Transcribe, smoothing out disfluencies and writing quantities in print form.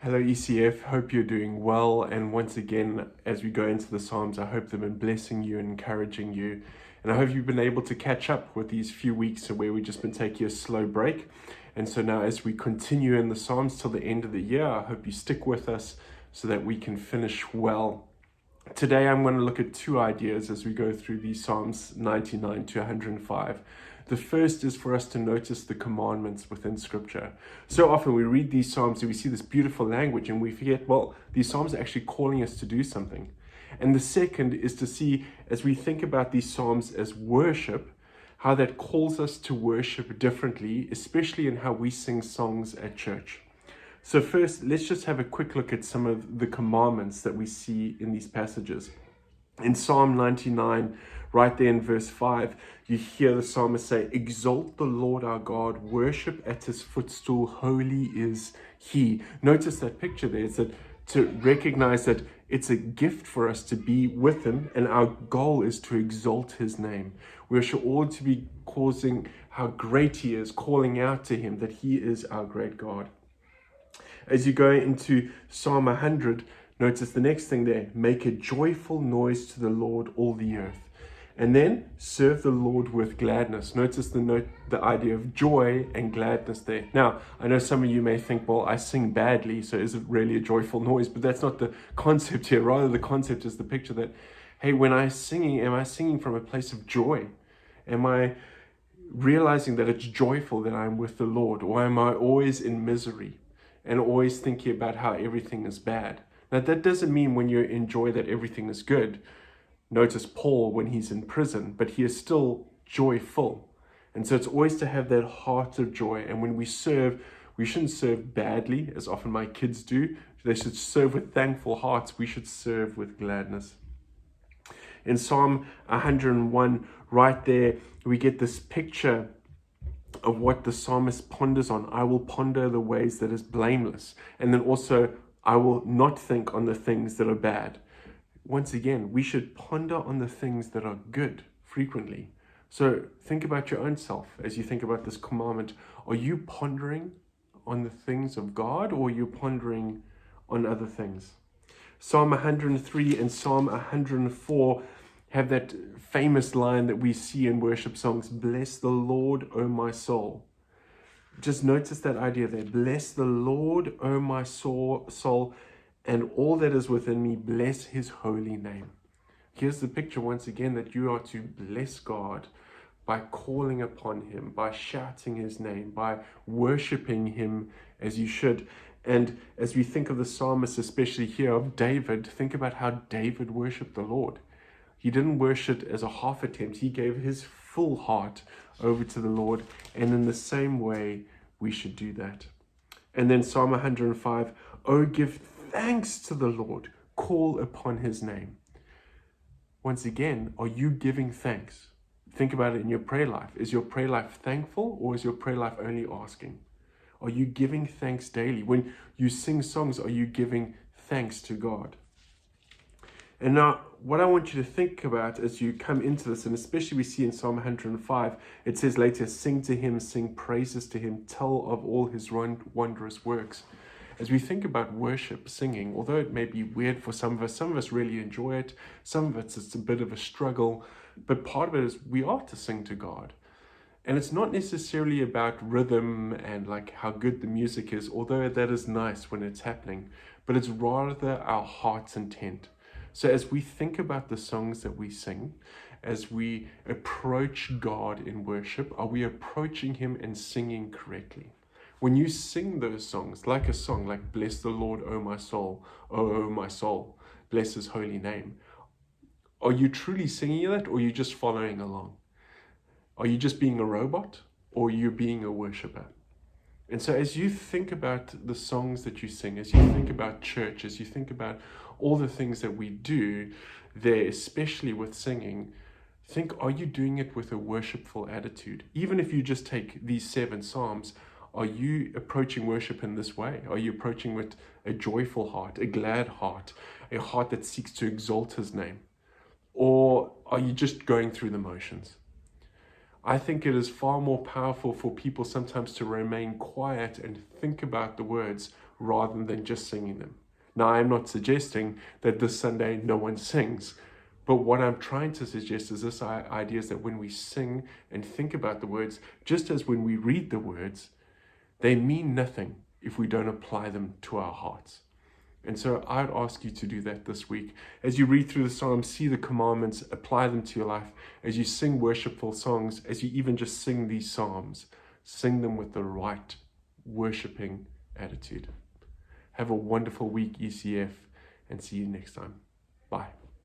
Hello ECF, hope you're doing well, and once again as we go into the Psalms I hope they've been blessing you and encouraging you, and I hope you've been able to catch up with these few weeks where we've just been taking a slow break. And so now as we continue in the Psalms till the end of the year, I hope you stick with us so that we can finish well. Today I'm going to look at two ideas as we go through these Psalms 99 to 105. The first is for us to notice the commandments within Scripture. So often we read these Psalms and we see this beautiful language and we forget, well, these Psalms are actually calling us to do something. And the second is to see, as we think about these Psalms as worship, how that calls us to worship differently, especially in how we sing songs at church. So first, let's just have a quick look at some of the commandments that we see in these passages. In Psalm 99, right there in verse 5, you hear the psalmist say, "Exalt the Lord our God, worship at his footstool, holy is he." Notice that picture there. It's that to recognize that it's a gift for us to be with him, and our goal is to exalt his name. We should all to be causing how great he is, calling out to him that he is our great God. As you go into Psalm 100, notice the next thing there. "Make a joyful noise to the Lord, all the earth." And then serve the Lord with gladness. Notice the idea of joy and gladness there. Now, I know some of you may think, well, I sing badly, so is it really a joyful noise? But that's not the concept here. Rather, the concept is the picture that, hey, when I'm singing, am I singing from a place of joy? Am I realizing that it's joyful that I'm with the Lord? Or am I always in misery and always thinking about how everything is bad? Now, that doesn't mean when you enjoy that everything is good. Notice Paul when he's in prison, but he is still joyful. And so it's always to have that heart of joy. And when we serve, we shouldn't serve badly, as often my kids do. They should serve with thankful hearts. We should serve with gladness. In Psalm 101, right there, we get this picture of what the psalmist ponders on. "I will ponder the ways that is blameless." And then also, "I will not think on the things that are bad." Once again, we should ponder on the things that are good frequently. So think about your own self as you think about this commandment. Are you pondering on the things of God, or are you pondering on other things? Psalm 103 and Psalm 104 have that famous line that we see in worship songs, "Bless the Lord, O my soul." Just notice that idea there. "Bless the Lord, O my soul, and all that is within me, bless his holy name." Here's the picture once again that you are to bless God by calling upon him, by shouting his name, by worshiping him as you should. And as we think of the psalmist, especially here of David, think about how David worshiped the Lord. He didn't worship as a half attempt. He gave his full heart over to the Lord. And in the same way, we should do that. And then Psalm 105, "Oh, give thanks to the Lord, call upon his name." Once again, are you giving thanks? Think about it in your prayer life. Is your prayer life thankful, or is your prayer life only asking? Are you giving thanks daily? When you sing songs, are you giving thanks to God? And now, what I want you to think about as you come into this, and especially we see in Psalm 105, it says later, "Sing to him, sing praises to him, tell of all his wondrous works." As we think about worship, singing, although it may be weird for some of us really enjoy it, some of us it's a bit of a struggle, but part of it is we are to sing to God. And it's not necessarily about rhythm and like how good the music is, although that is nice when it's happening, but it's rather our heart's intent. So as we think about the songs that we sing, as we approach God in worship, are we approaching him and singing correctly? When you sing those songs, like a song like "Bless the Lord, O my soul, O my soul, bless his holy name," are you truly singing that, or are you just following along? Are you just being a robot, or are you being a worshiper? And so as you think about the songs that you sing, as you think about church, as you think about all the things that we do there, especially with singing, think, are you doing it with a worshipful attitude? Even if you just take these 7 Psalms, are you approaching worship in this way? Are you approaching with a joyful heart, a glad heart, a heart that seeks to exalt his name? Or are you just going through the motions? I think it is far more powerful for people sometimes to remain quiet and think about the words rather than just singing them. Now, I'm not suggesting that this Sunday no one sings, but what I'm trying to suggest is this idea is that when we sing and think about the words, just as when we read the words, they mean nothing if we don't apply them to our hearts. And so I'd ask you to do that this week. As you read through the Psalms, see the commandments, apply them to your life. As you sing worshipful songs, as you even just sing these Psalms, sing them with the right worshiping attitude. Have a wonderful week, ECF, and see you next time. Bye.